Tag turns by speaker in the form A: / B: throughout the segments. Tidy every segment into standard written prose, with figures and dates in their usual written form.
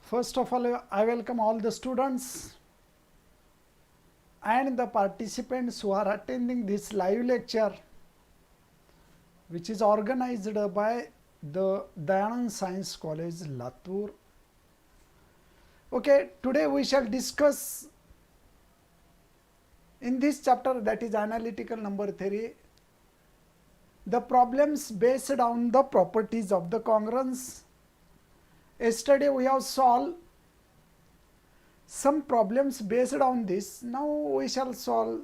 A: First of all, I welcome all the students and the participants who are attending this live lecture, which is organized by the Dayanand Science College, Latur. Okay, today we shall discuss in this chapter, that is analytical number theory, the problems based on the properties of the congruence. Yesterday we have solved some problems based on this. Now we shall solve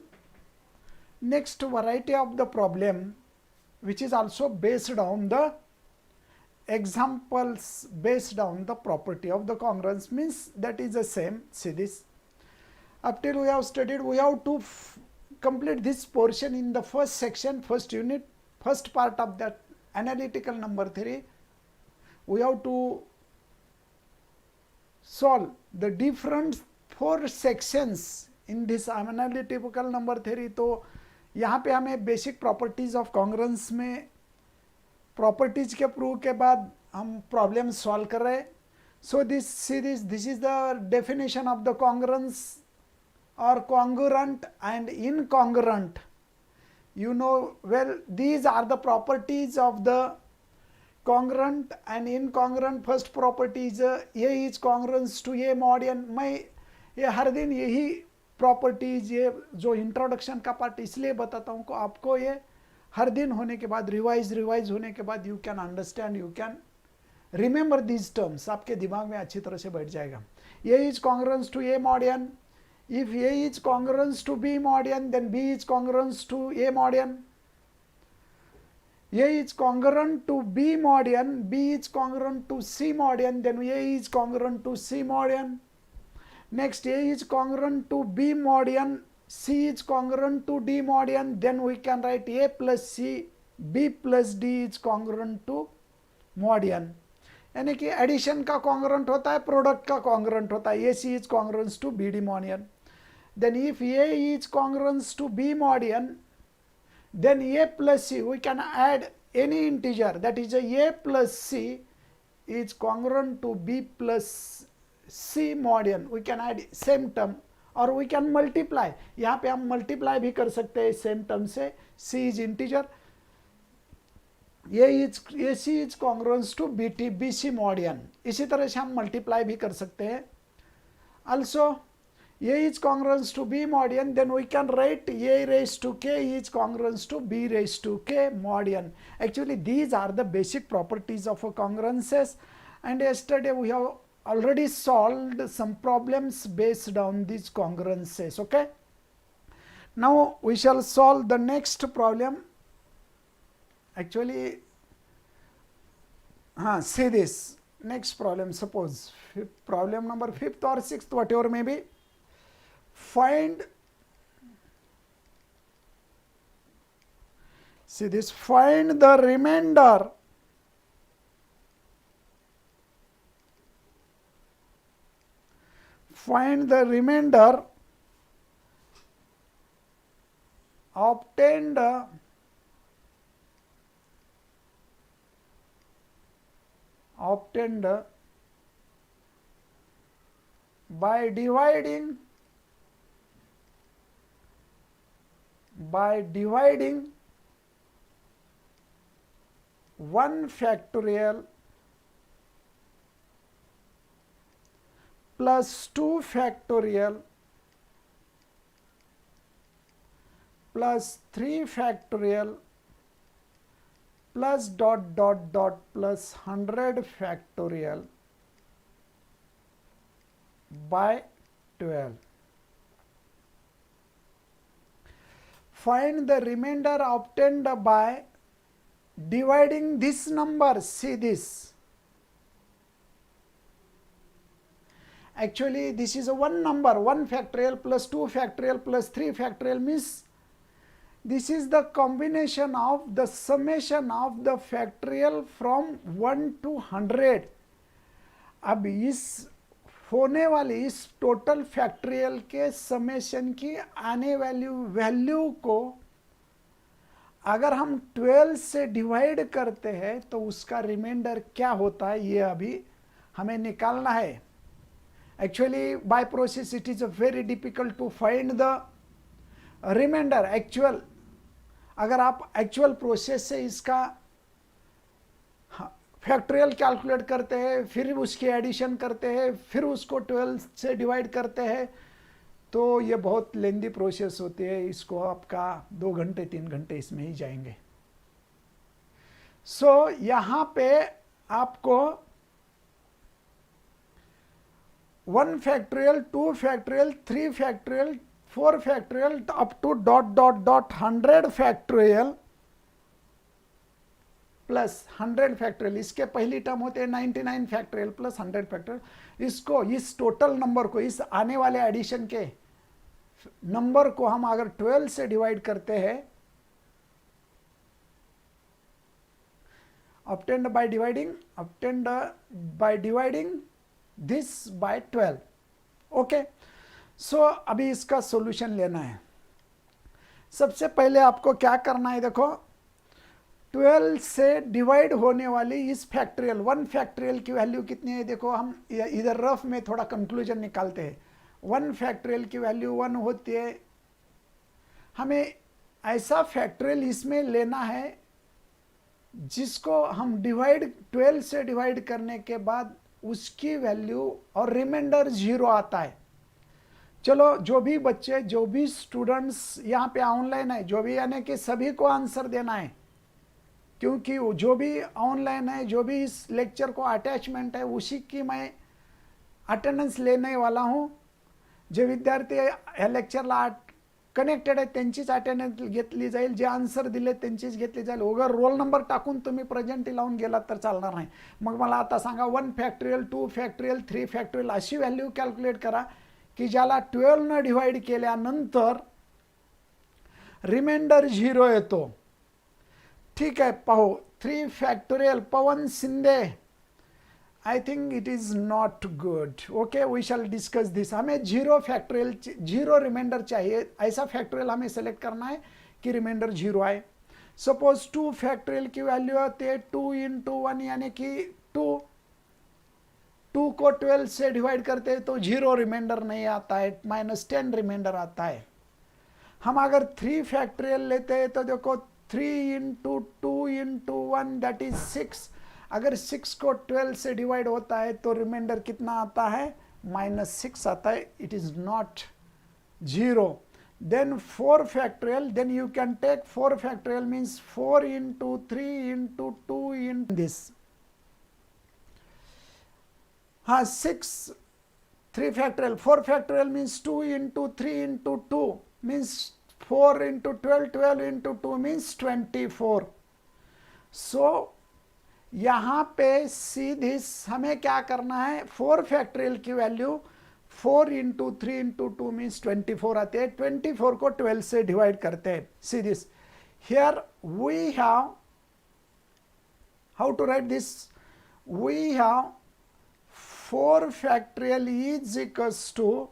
A: next variety of the problem, which is also based on the examples based on the property of the congruence, means that is the same. See this, up till we have studied, we have to complete this portion in the first section, first unit, first part of that analytical number theory. We have to solve the different 4 sections in this analytical number theory. तो यहाँ पे हमें basic properties of congruence में properties के prove के बाद हम problem solve कर रहे हैं. सो this is the definition of the congruence और congruent and incongruent. You know well, these are the properties of the congruent and incongruent. First property is A is congruence to A mod n. मैं ये हर दिन यही properties, ये जो introduction का part इसलिए बताता हूँ को आपको ये हर दिन होने के बाद रिवाइज होने के बाद you can understand, you can remember these terms, आपके दिमाग में अच्छी तरह से बैठ जाएगा. A is congruence to A mod n. If A is congruence to B mod n, then B is congruence to A mod n. A is congruent to B mod n, B is congruent to C mod n, then A is congruent to C mod n. Next, A is congruent to B mod n, C is congruent to D mod n, then we can write A plus C, B plus D is congruent to mod n. यानी कि addition का congruent होता है, product का congruent होता है. AC is congruence to BD mod n. Then if A is congruence to B mod n, then A plus C, we can add any integer, that is A plus C is congruent to B plus C mod n. We can add same term और we can multiply. यहाँ पे हम multiply भी कर सकते हैं same term से. C is integer, AC is congruence to BC mod n. इसी तरह से हम multiply भी कर सकते हैं. Also A is congruence to B mod n, then we can write A raised to K is congruence to B raised to K mod n. Actually, these are the basic properties of congruences, and yesterday we have already solved some problems based on these congruences. Okay. Now we shall solve the next problem. Actually, see this next problem. Suppose problem number 5th or 6th, whatever may be. Find the remainder obtained by dividing 1 factorial plus 2 factorial plus 3 factorial plus plus 100 factorial by 12. Find the remainder obtained by dividing this number. See this. Actually, this is a one number, 1 factorial plus 2 factorial plus 3 factorial means this is the combination of the summation of the factorial from 1 to 100. अब इस होने वाली इस total factorial के summation की आने वाली value को अगर हम 12 से डिवाइड करते हैं तो उसका रिमाइंडर क्या होता है, ये अभी हमें निकालना है. Actually, by process it is very difficult to find the remainder actual. अगर आप एक्चुअल प्रोसेस से इसका फैक्टोरियल कैलकुलेट करते हैं, फिर उसकी एडिशन करते हैं, फिर उसको 12 से डिवाइड करते हैं, तो ये बहुत लेंदी प्रोसेस होती है. इसको आपका 2 घंटे 3 घंटे इसमें ही जाएंगे. सो यहाँ पे आपको 1 factorial, 2 factorial, 3 factorial, 4 factorial up to dot dot dot 100 factorial plus 100 factorial. इसके पहली टर्म होते हैं 99 फैक्टोरियल प्लस 100 फैक्टोरियल. इसको, इस टोटल नंबर को, इस आने वाले एडिशन के नंबर को हम अगर 12 से डिवाइड करते हैं, obtained by dividing this by 12. Okay. सो अभी इसका सॉल्यूशन लेना है. सबसे पहले आपको क्या करना है, देखो 12 से डिवाइड होने वाली इस फैक्टोरियल 1 फैक्टोरियल की वैल्यू कितनी है. देखो हम इधर रफ में थोड़ा कंक्लूजन निकालते हैं. 1 फैक्टोरियल की वैल्यू 1 होती है. हमें ऐसा फैक्टोरियल इसमें लेना है जिसको हम 12 से डिवाइड करने के बाद उसकी वैल्यू और रिमाइंडर 0 आता है. चलो, जो भी बच्चे, जो भी स्टूडेंट्स यहाँ पे ऑनलाइन है, जो भी, यानी कि सभी को आंसर देना है, क्योंकि जो भी ऑनलाइन है, जो भी इस लेक्चर को अटैचमेंट है, उसी की मैं अटेंडेंस लेने वाला हूँ. जे विद्यार्थी या लेक्चरला कनेक्टेड आहे त्यांचीच अटेंडन्स घेतली जाईल. जे आन्सर दिले त्यांचीच घेतली जाईल. उगा रोल नंबर टाकून तुम्ही प्रेझेंटी लावून गेलात तर चालणार नाही. मग मला आता सांगा 1 फॅक्टोरियल, 2 फॅक्टोरियल, 3 फॅक्टोरियल अशी व्हॅल्यू कॅल्क्युलेट करा की ज्याला 12 न डिवाइड केल्यानंतर रिमाइंडर 0 येतो. ठीक आहे, पाहू. 3 factorial, Pawan Shinde, I think it is not good. Okay, we shall discuss this. हमें 0 फैक्टोरियल, 0 रिमाइंडर चाहिए. ऐसा फैक्टोरियल हमें सेलेक्ट करना है कि रिमाइंडर 0 आए. सपोज 2 फैक्टोरियल की वैल्यू आती है 2 into 1, यानी कि 2 को 12 से डिवाइड करते हैं तो 0 रिमाइंडर नहीं आता है, -10 रिमाइंडर आता है. हम अगर 3 फैक्टोरियल लेते हैं तो देखो 3 into 2 into 1 दैट इज 6. अगर 6 को 12 से डिवाइड होता है तो रिमाइंडर कितना आता है, -6 आता है. It is not 0. Then 4 factorial, then you can take 4 factorial means 4 into 3 into 2 into this. हाँ, 6, 3 factorial, 4 factorial means 2 into 3 into 2 means 4 into 12, 12 into 2 means 24. So यहाँ पे सीधी हमें क्या करना है, 4 फैक्टोरियल की वैल्यू 4 into 3 into 2 मीन्स 24 आते हैं. 24 को 12 से डिवाइड करते हैं. सीधी here we have, how to write this, we have 4 factorial is equals to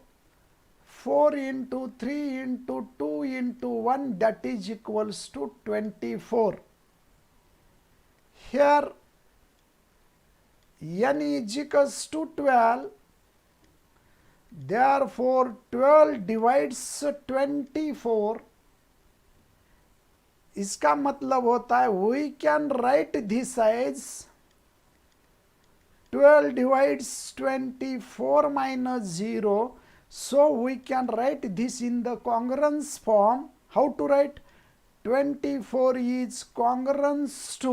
A: 4 into 3 into 2 into 1 that is equals to 24. Here n is equals to 12, therefore 12 divides 24. इसका मतलब होता है we can write this as 12 divides 24 minus 0. So we can write this in the congruence form. How to write? 24 is congruence to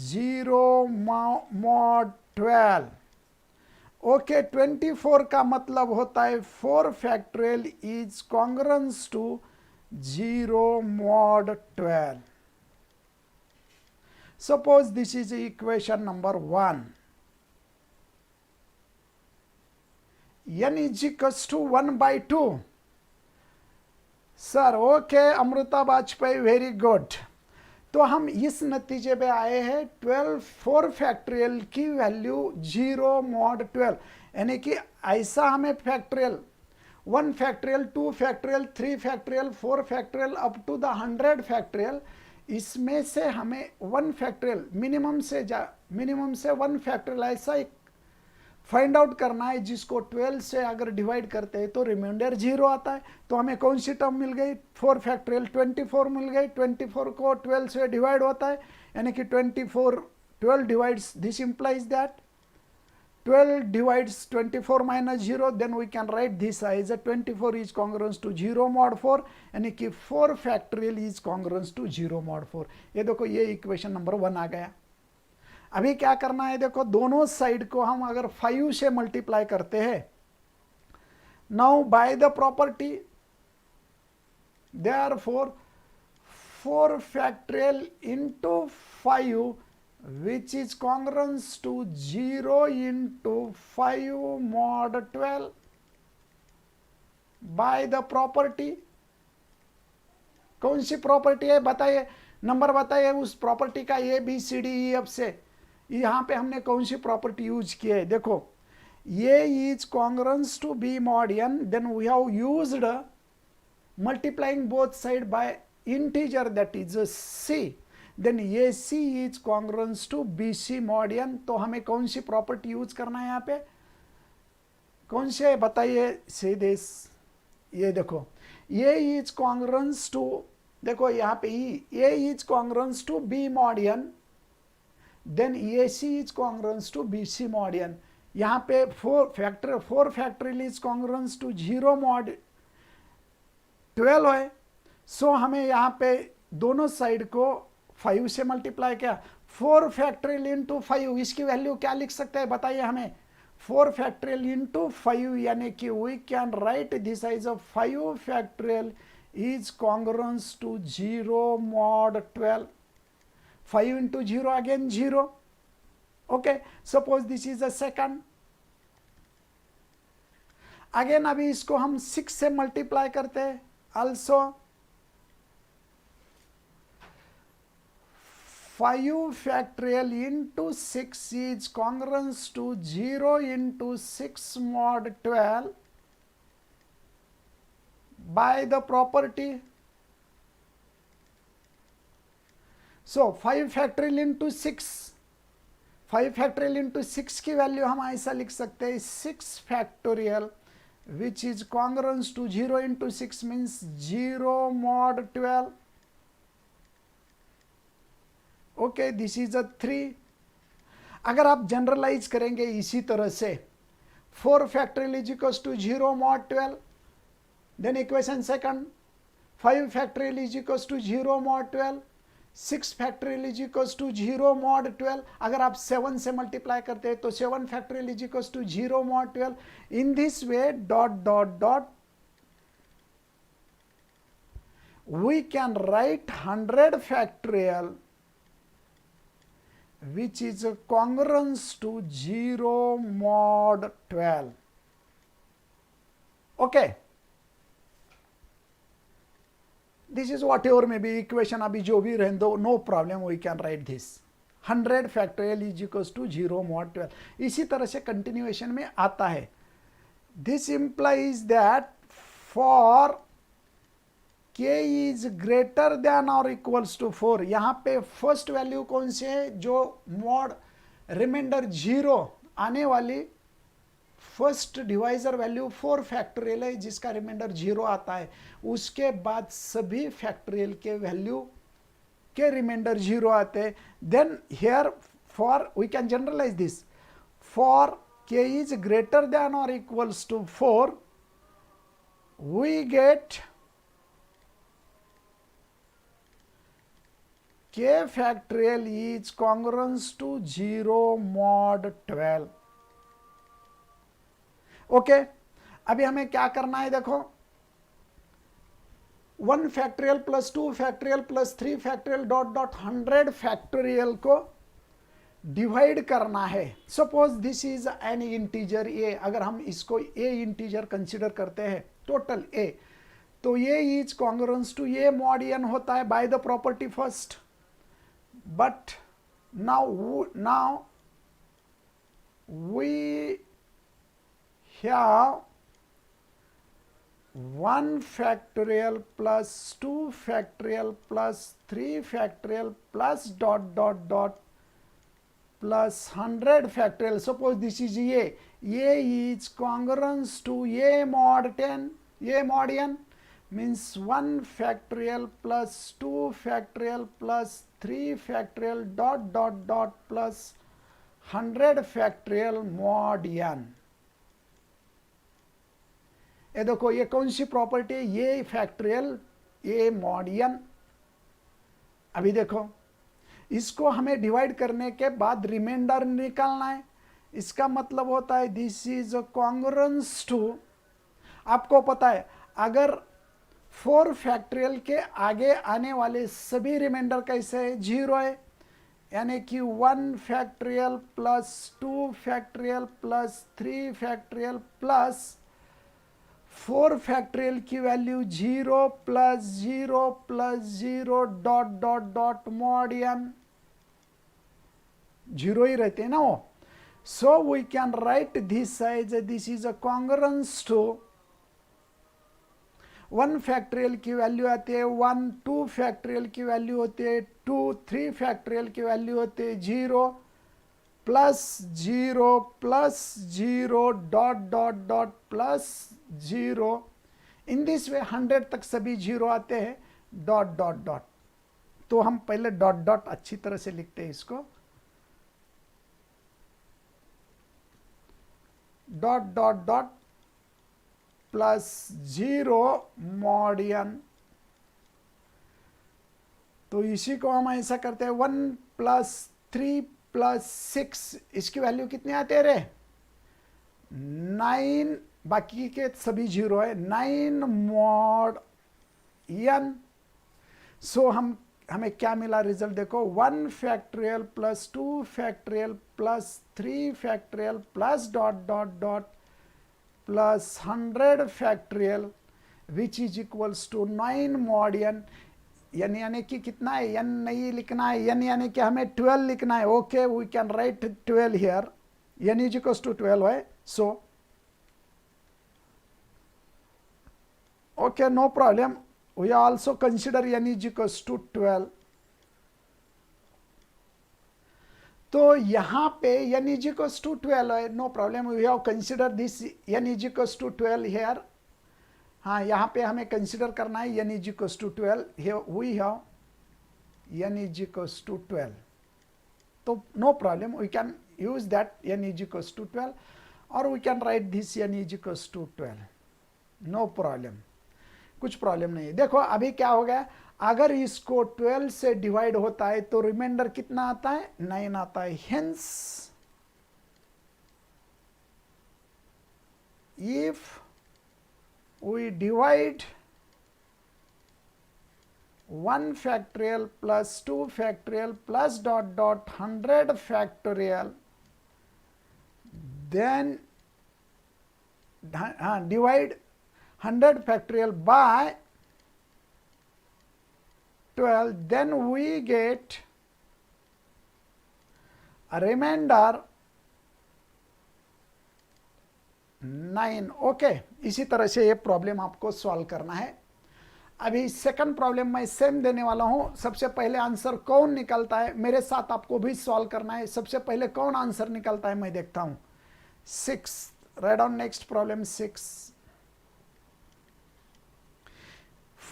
A: 0 mod 12. Okay, 24 का मतलब होता है 4 factorial is congruence to 0 mod 12. Suppose this is equation number 1. n is equals to 1/2. Sir okay, Amrita Vajpayee, very good. तो हम इस नतीजे पे आए हैं 4 फैक्टोरियल की वैल्यू 0 mod 12, यानी कि ऐसा हमें factorial 1 factorial, 2 factorial, 3 factorial, 4 factorial up to the 100 factorial, इसमें से हमें 1 फैक्टोरियल मिनिमम से 1 फैक्टोरियल ऐसा एक फाइंड आउट करना है, जिसको 12 से अगर डिवाइड करते हैं तो रिमाइंडर 0 आता है। तो हमें कौन सी टर्म मिल गई, 4 फैक्टोरियल 24 मिल गई। 24 को 12 से डिवाइड होता है, यानी कि 12 divides, this implies that 12 divides 24 minus 0, then we can write this as a 24 is congruent to 0 mod 4, यानी कि 4 factorial is congruent to 0 mod 4। ये देखो, ये इक्वेशन नंबर 1 आ गया। अभी क्या करना है, देखो दोनों साइड को हम अगर 5 से मल्टीप्लाई करते हैं, now bye the property therefore 4 factorial into 5 which is congruent to 0 into 5 mod 12 by the property। कौन सी प्रॉपर्टी है बताइए, नंबर बताइए उस प्रॉपर्टी का, A B C D E F से यहाँ पे हमने कौन सी प्रॉपर्टी यूज की है। देखो, A is congruence to B mod n, then we have used multiplying both side by integer that is c, then AC is congruence to BC mod n। तो हमें कौन सी प्रॉपर्टी यूज करना है यहाँ पे, कौन से बताइए सीधे, ये देखो A इज कॉन्ग्रेंस टू, देखो यहाँ पे A is congruence to B mod n, then AC is congruence to BC mod n। यहाँ पे 4 factorial is congruence to 0 mod 12 है। सो हमें यहाँ पे दोनों साइड को 5 से मल्टीप्लाई किया, 4 फैक्टोरियल इंटू 5, इसकी वैल्यू क्या लिख सकते हैं बताइए हमें, 4 फैक्टोरियल इंटू 5, यानी कि we can write this as a 5 factorial is congruence to 0 mod 12। 5 into 0 again 0, okay, suppose this is a second। Again अभी इसको हम 6 से मल्टीप्लाई करते हैं, also 5 factorial into 6 is congruent to 0 into 6 mod 12 by the property। So 5 factorial into 6, 5 factorial into 6 की value हम ऐसा लिख सकते हैं, 6 factorial which is congruent to 0 into 6 means 0 mod 12, okay, this is a 3। अगर आप जनरलाइज करेंगे इसी तरह से, 4 factorial is equals to 0 mod 12, then equation second 5 factorial is equals to 0 mod 12, 6 factorial is equals to 0 mod 12। अगर आप 7 से multiply करते हैं तो 7 factorial is equals to 0 mod 12। In this way dot dot dot we can write 100 factorial which is congruent to 0 mod 12, okay, this is whatever may be equation, अभी जो भी रहने दो, no problem, we can write this 100 factorial is equals to 0 mod 12। इसी तरह से continuation में आता है, this implies that for k is greater than or equals to 4, यहाँ पे फर्स्ट वैल्यू कौन से है, जो मॉड रिमाइंडर 0 आने वाली फर्स्ट डिवाइजर वैल्यू 4 फैक्टोरियल है, जिसका रिमाइंडर 0 आता है। उसके बाद सभी फैक्टोरियल के वैल्यू के रिमाइंडर 0 आते हैं। Then here for we can generalize this, for k is greater than or equals to 4 we get k factorial is congruent to 0 mod 12, okay. अभी हमें क्या करना है, देखो 1 factorial plus 2 factorial plus 3 factorial dot dot 100 factorial को divide करना है। Suppose this is an integer A, अगर हम इसको ए इंटीजर कंसिडर करते हैं, टोटल ए, तो A is congruent to A mod n होता है by the property first. But now we have 1 factorial plus 2 factorial plus 3 factorial plus dot dot dot plus 100 factorial. Suppose this is A. A is congruence to A mod 10. A mod n means 1 factorial plus 2 factorial plus 3 factorial dot dot dot plus 100 factorial mod n. ये देखो ये कौन सी property है, ये factorial A mod n. अभी देखो इसको हमें डिवाइड करने के बाद रिमाइंडर निकालना है. इसका मतलब होता है दिस इज कॉन्ग्रुएंस टू, आपको पता है अगर 4 फैक्टोरियल के आगे आने वाले सभी रिमाइंडर कैसे है, 0 है. यानी कि 1 factorial plus 2 factorial plus 3 factorial plus 4 factorial की value 0 plus 0 plus 0 dot dot dot mod n. 0 ही रहते हैं ना वो. So we can write this as this is a congruence to 1 factorial की वैल्यू आती है 1, 2 फैक्टोरियल की वैल्यू होती है 2, 3 फैक्टोरियल की वैल्यू होती है 0 plus 0 plus 0 dot dot dot plus 0. In this वे 100 तक सभी 0 आते हैं डॉट डॉट डॉट. तो हम पहले डॉट डॉट अच्छी तरह से लिखते हैं इसको, dot dot dot plus 0 mod n. तो इसी को हम ऐसा करते हैं 1 प्लस 3 प्लस 6, इसकी वैल्यू कितनी आते हैं रे, 9, बाकी के सभी 0 है, 9 मॉड n. सो हमें क्या मिला रिजल्ट देखो, 1 factorial plus 2 factorial plus 3 factorial plus dot dot dot plus 100 factorial which is equals to 9 mod n. यानी कि कितना है, n नहीं लिखना है, n यानी कि हमें 12 लिखना है. Okay, we can write 12 here, n is equals to 12 है. So okay, no problem. We also consider n is equals to 12. तो यहाँ पे n is equals to 12 है, no problem. We have considered this n is equals to 12 here. हाँ, यहाँ पे हमें consider करना है n is equals to 12. Here we have n is equals to 12. तो no problem. We can use that n is equals to 12, or we can write this n is equals to 12. No problem. कुछ problem नहीं है. देखो अभी क्या हो गया, अगर इसको 12 से डिवाइड होता है तो रिमाइंडर कितना आता है, 9 आता है. Hence if we divide 1 factorial plus 2 factorial plus dot dot 100 factorial, then divide 100 factorial by 12, then we get a remainder 9. Okay, इसी तरह से ये प्रॉब्लम आपको सॉल्व करना है. अभी सेकंड प्रॉब्लम मैं सेम देने वाला हूं. सबसे पहले आंसर कौन निकलता है, मेरे साथ आपको भी सॉल्व करना है. सबसे पहले कौन आंसर निकलता है मैं देखता हूं. 6, write down next problem 6.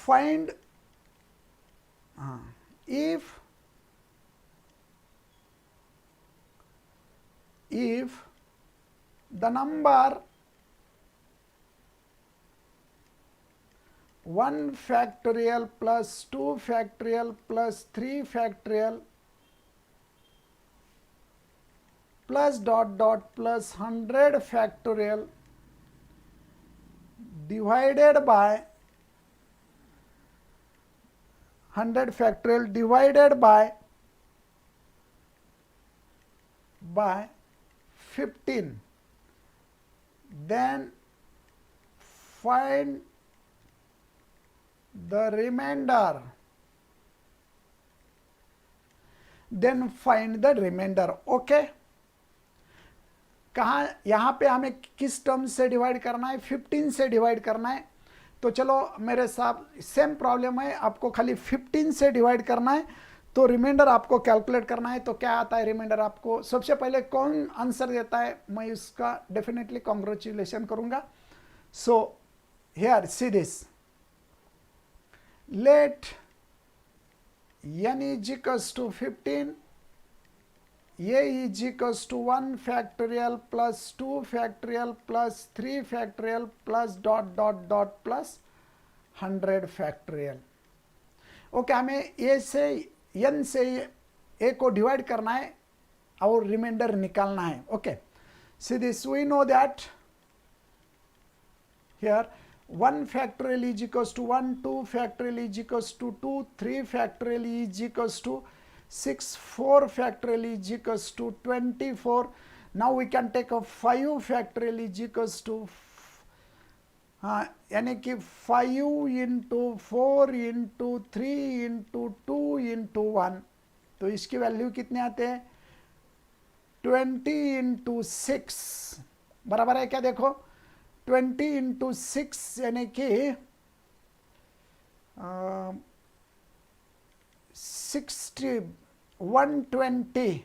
A: Find if the number 1 factorial plus 2 factorial plus 3 factorial plus dot dot plus 100 factorial divided by 100 factorial divided by 15, then find the remainder. Then find the remainder. Okay, कहाँ, यहाँ पे हमें किस term से divide करना है, 15 से divide करना है. तो चलो मेरे साथ सेम प्रॉब्लम है, आपको खाली 15 से डिवाइड करना है. तो रिमाइंडर आपको कैलकुलेट करना है। तो क्या आता है रिमाइंडर आपको? सबसे पहले कौन आंसर देता है मैं उसका डेफिनेटली कॉन्ग्रेचुलेशन करूंगा। So here see this, let n is equals to 15, a is equals to 1 factorial plus 2 factorial plus 3 factorial plus dot dot dot plus 100 factorial। Okay, हमें a से n से a को divide करना है और remainder निकालना है। Okay, see this, we know that here 1 factorial is equals to 1, 2 factorial is equals to 2, 3 factorial is equals to 6, 4 factorial is equals to 24. Now we can take a 5 factorial is equals to यानी कि 5 into 4 into 3 into 2 into 1, तो इसकी value कितने आते हैं? 20 into 6 बराबर है क्या? देखो 20 इंटू 6 यानी कि 60, 120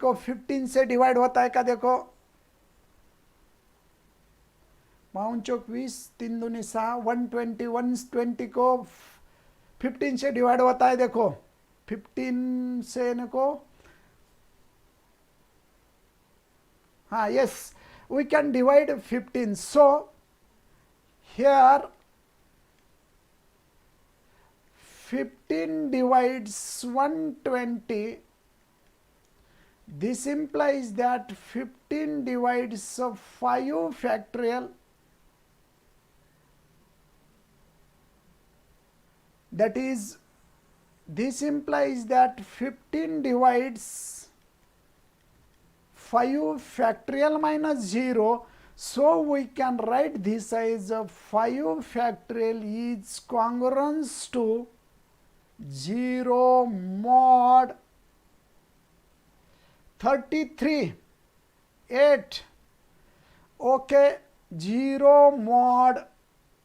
A: को 15 से डिवाइड होता है क्या? देखो 5 चौक 20, 3 दूनी 6, 120 को 15 से डिवाइड होता है। देखो 15 से इनको, हाँ yes, we can divide 15. So here 15 divides 120. This implies that 15 divides 5 factorial. That is, this implies that 15 divides 5 factorial minus 0. So we can write this as 5 factorial is congruence to 0 mod 33, 8. Okay, 0 mod,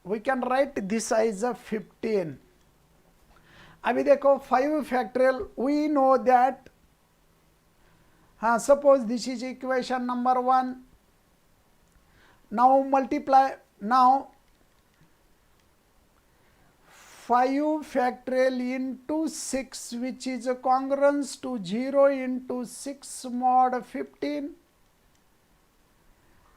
A: we can write this as 15. अभी देखो 5 factorial, we know that suppose this is equation number 1. Now multiply, now 5 factorial into 6, which is a congruence to 0 into 6 mod 15.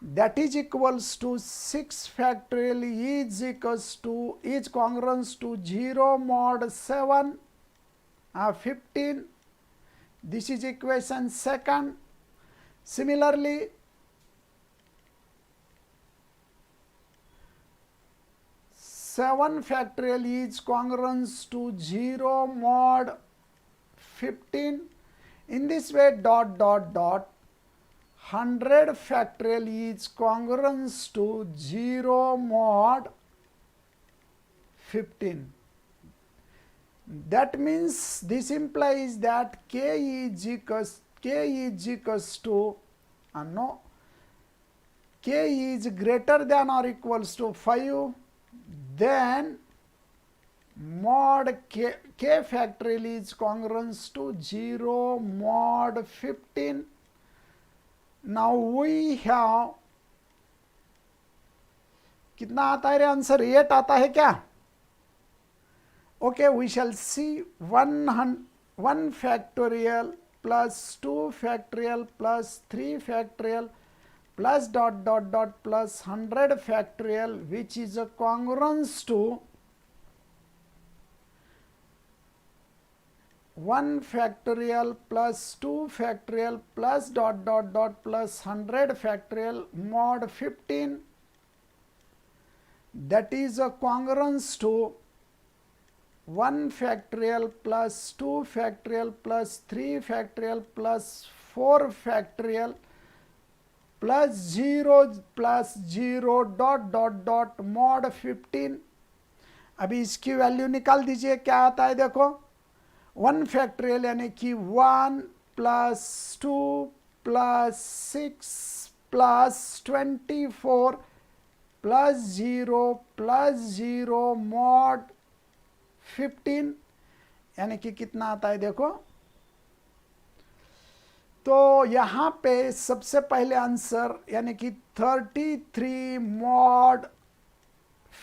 A: That is equals to 6 factorial is equals to, is congruence to 0 mod 7 15. This is equation 2nd. Similarly, seven factorial is congruence to 0 mod 15. In this way, dot dot dot 100 factorial is congruence to 0 mod 15. That means this implies that k is equals to no, k is greater than or equals to 5, then mod k factorial is congruence to 0 mod 15. Now we have, कितना आता है रे answer? 8 आता है क्या? Okay, we shall see 1 factorial plus 2 factorial plus 3 factorial plus dot dot dot plus 100 factorial, which is a congruence to 1 factorial plus 2 factorial plus dot dot dot plus 100 factorial mod 15. That is a congruence to 1 factorial plus 2 factorial plus 3 factorial plus 4 factorial plus 0 dot dot dot mod 15. अभी इसकी value निकाल दीजिए, क्या आता है देखो। 1 factorial यानी कि 1 plus 2 plus 6 plus 24 plus 0 mod 15 यानी कि कितना आता है देखो, तो यहां पे सबसे पहले आंसर यानी कि 33 मॉड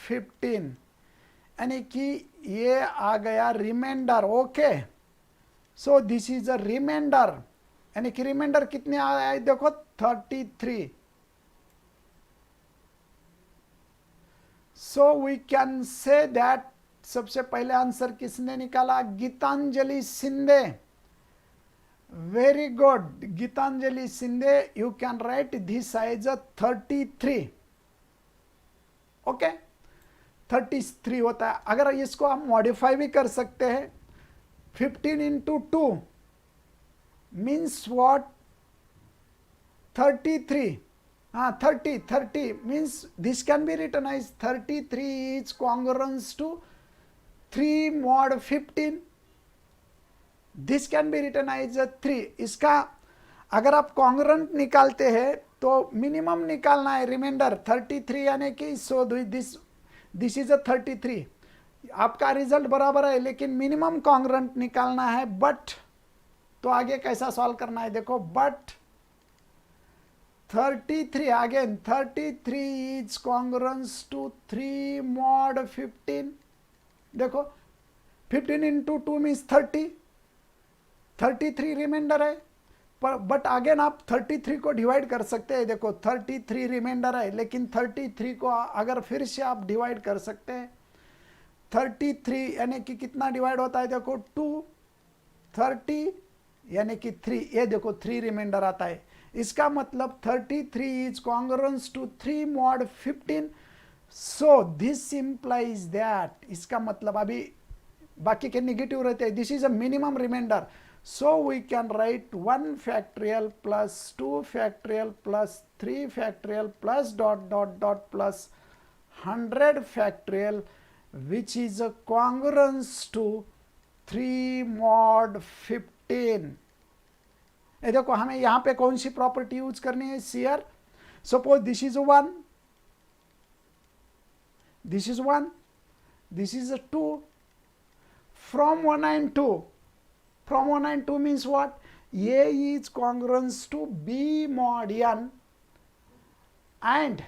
A: 15, यानी कि ये आ गया remainder. Okay, so this is a remainder, यानी कि रिमाइंडर कितने आया है देखो 33। So we can say that सबसे पहले आंसर किसने निकाला, Geetanjali Shinde. Very good, Geetanjali Shinde, you can write this as a 33। Okay, 33 होता है। अगर इसको हम मॉडिफाई भी कर सकते हैं, 15 इंटू 2 मीन्स वॉट, 33। हाँ 30 means this can be written as 33 is congruence to 3 mod 15, this can be written as a 3। इसका अगर आप कॉन्ग्रेंट निकालते हैं तो मिनिमम निकालना है रिमाइंडर 33, यानी कि सो दिस इज अ 33। आपका रिजल्ट बराबर है लेकिन मिनिमम कॉन्ग्रेंट निकालना है। बट तो आगे कैसा सॉल्व करना है देखो, but 33 again 33 is congruence to 3 mod 15। देखो 15 इंटू 2 मीन्स 30, 33 रिमाइंडर है। पर बट अगेन आप 33 को डिवाइड कर सकते हैं। देखो 33 रिमाइंडर है लेकिन 33 को अगर फिर से आप डिवाइड कर सकते हैं, 33 यानी कि कितना डिवाइड होता है देखो 2, 30 यानी कि 3, ये देखो 3 रिमाइंडर आता है। इसका मतलब 33 is congruence to 3 mod 15। So this implies that, इसका मतलब अभी बाकी के निगेटिव रहते हैं, this is a minimum remainder. So we can write 1 factorial plus 2 factorial plus 3 factorial plus dot dot dot plus 100 factorial which is a congruence to 3 mod 15। ये देखो हमें यहां पे कौन सी प्रॉपर्टी यूज करनी है, share. Suppose this is 1, this is 1, this is 2, from 1 and 2, from 1 and 2 means what, A is congruence to B mod n and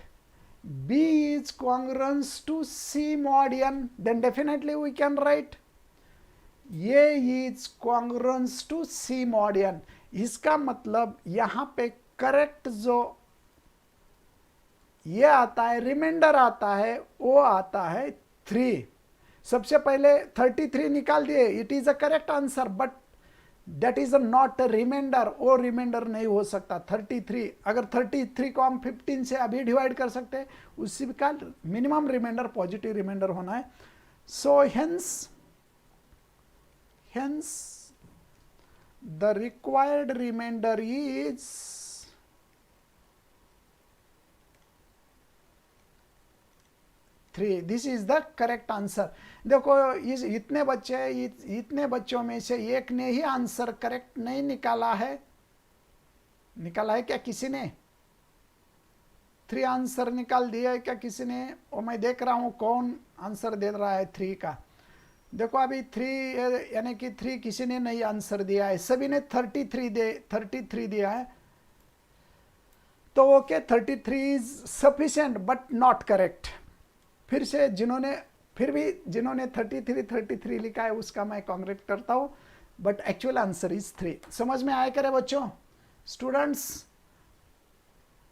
A: B is congruence to C mod n, then definitely we can write A is congruence to C mod n। इसका मतलब यहां पे correct जो ये आता है reminder आता है वो आता है 3। सबसे पहले 33 निकाल दिए, it is a correct answer, but that is not a remainder, वो रिमाइंडर नहीं हो सकता 33। अगर 33 को हम 15 से अभी डिवाइड कर सकते हैं, उसी का मिनिमम रिमाइंडर पॉजिटिव रिमाइंडर होना है। So hence the required remainder is 3। This is the correct answer. देखो इस इतने बच्चे इतने बच्चों में से एक ने ही आंसर करेक्ट नहीं निकाला है। निकाला है क्या किसी ने? 3 आंसर निकाल दिया है क्या किसी ने? और मैं देख रहा हूं कौन आंसर दे रहा है 3 का। देखो अभी 3 यानी कि 3 किसी ने नहीं आंसर दिया है, सभी ने 33 दिया है। तो okay 33 is sufficient but not correct. फिर से जिन्होंने 33 लिखा है उसका मैं कांग्रेट करता हूं, बट एक्चुअल आंसर इज 3। समझ में आया करे बच्चों? स्टूडेंट्स,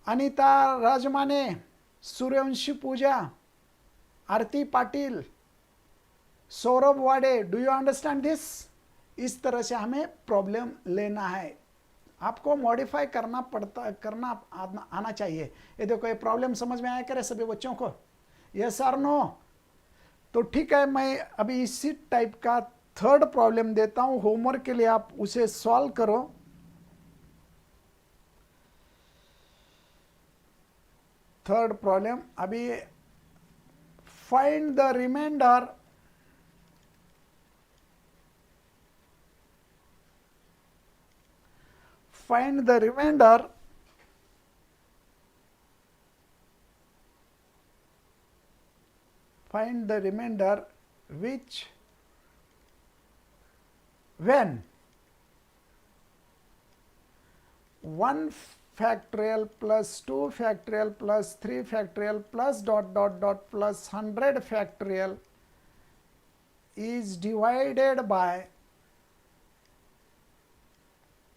A: अनीता राजमाने, सूर्यवंशी पूजा, आरती पाटिल, सौरभ वाडे, डू यू अंडरस्टैंड दिस? इस तरह से हमें प्रॉब्लम लेना है, आपको मॉडिफाई करना आना चाहिए। ये देखो ये प्रॉब्लम समझ में आया करे सभी बच्चों को? यस और नो? तो ठीक है, मैं अभी इसी टाइप का थर्ड प्रॉब्लम देता हूं होमवर्क के लिए, आप उसे सॉल्व करो। थर्ड प्रॉब्लम अभी, find the remainder find the remainder which when 1 factorial plus 2 factorial plus 3 factorial plus dot dot dot plus 100 factorial is divided by,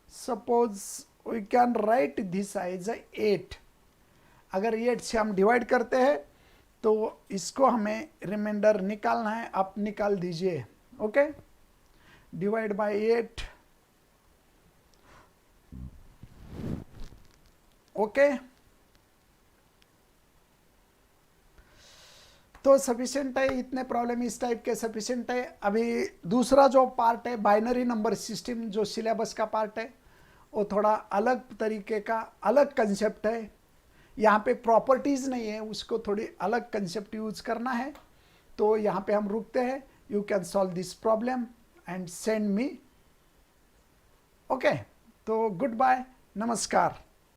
A: suppose we can write this as 8. अगर 8 से हम divide करते हैं तो इसको हमें reminder निकालना है, आप निकाल दीजिए. Okay, divide by 8. ओके, तो सफिशिएंट है, इतने प्रॉब्लम इस टाइप के सफिशिएंट है. अभी दूसरा जो पार्ट है बाइनरी नंबर सिस्टम, जो सिलेबस का पार्ट है, वो थोड़ा अलग तरीके का, अलग कंसेप्ट है. यहाँ पे प्रॉपर्टीज नहीं है, उसको थोड़ी अलग कंसेप्ट यूज करना है. तो यहाँ पे हम रुकते हैं. You can solve this problem and send me. Okay, तो गुड बाय, नमस्कार.